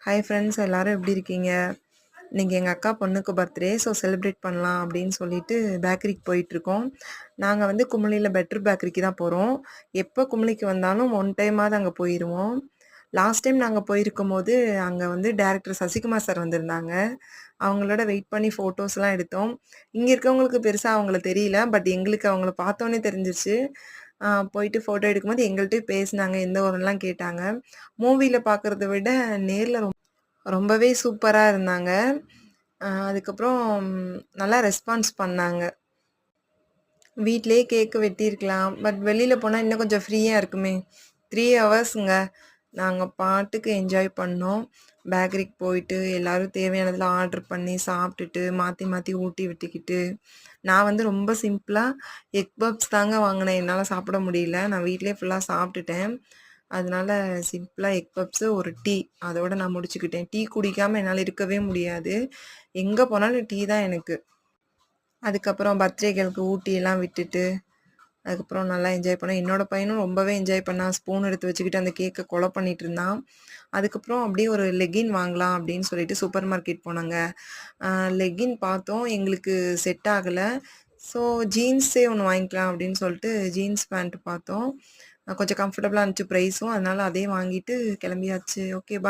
Hi friends, எல்லாரும் எப்படி இருக்கீங்க? இன்னைக்கு எங்கள் அக்கா பொண்ணுக்கு பர்த்டே, ஸோ செலிப்ரேட் பண்ணலாம் அப்படின்னு சொல்லிட்டு பேக்கரிக்கு போயிட்டுருக்கோம். நாங்கள் வந்து குமுளியில் பெட்டர் பேக்கரிக்கு தான் போகிறோம். எப்போ குமுளிக்கு வந்தாலும் ஒன் டைமாவது அங்கே போயிடுவோம். லாஸ்ட் டைம் நாங்கள் போயிருக்கும்போது அங்கே வந்து டைரக்டர் சசிகுமார் சார் வந்திருந்தாங்க. அவங்களோட வெயிட் பண்ணி ஃபோட்டோஸ்லாம் எடுத்தோம். இங்கே இருக்கவங்களுக்கு பெருசாக அவங்கள தெரியல, பட் எங்களுக்கு அவங்கள பார்த்தோன்னே தெரிஞ்சிருச்சு. போயிட்டு ஃபோட்டோ எடுக்கும்போது எங்கள்கிட்டயும் பேசினாங்க, எந்த ஊருலாம் கேட்டாங்க. மூவியில் பார்க்குறத விட நேரில் ரொம்பவே சூப்பரா இருந்தாங்க. அதுக்கப்புறம் நல்லா ரெஸ்பான்ஸ் பண்ணாங்க. வீட்லயே கேக் வெட்டியிருக்கலாம். பட் வெளியில போனா இன்னும் கொஞ்சம் ஃப்ரீயா இருக்குமே. 3 ஹவர்ஸ்ங்க. நாங்க பாட்டுக்கு என்ஜாய் பண்ணோம். பேக்கரிக்கு போயிட்டு எல்லாரும் தேவையானதெல்லாம் ஆர்டர் பண்ணி சாப்பிட்டுட்டு, மாத்தி மாத்தி ஊட்டி விட்டுக்கிட்டு, நான் வந்து ரொம்ப சிம்பிளா எக் பப்ஸ் தாங்க வாங்குனேன். என்னால சாப்பிட முடியல. நான் வீட்லயே ஃபுல்லா சாப்பிட்டுட்டேன். அதனால சிம்பிளா எக் பப்ஸு, ஒரு டீ அதோட நான் முடிச்சுக்கிட்டேன். டீ குடிக்காம என்னால இருக்கவே முடியாது. எங்க போனாலும் டீ தான் எனக்கு. அதுக்கப்புறம் பர்த்டே கேர்ளுக்கு ஊட்டியெல்லாம் விட்டுட்டு, அதுக்கப்புறம் நல்லா என்ஜாய் பண்ணோம். என்னோட பையனும் ரொம்பவே என்ஜாய் பண்ணான். ஸ்பூன் எடுத்து வச்சுக்கிட்டு அந்த கேக்க கொலை பண்ணிட்டு இருந்தான். அதுக்கப்புறம் அப்படியே ஒரு லெக்கின் வாங்கலாம் அப்படின்னு சொல்லிட்டு சூப்பர் மார்க்கெட் போனோங்க. லெக்கின் பார்த்தோம். எங்களுக்கு செட் ஆகல. ஸோ ஜீன்ஸே ஒன்று வாங்கிக்கலாம் அப்படின்னு சொல்லிட்டு ஜீன்ஸ் பேண்ட் பார்த்தோம். கொஞ்சம் கம்ஃபர்டபுளா இருந்துச்சு ப்ரைஸும். அதனால அதே வாங்கிட்டு கிளம்பியாச்சு. ஓகே.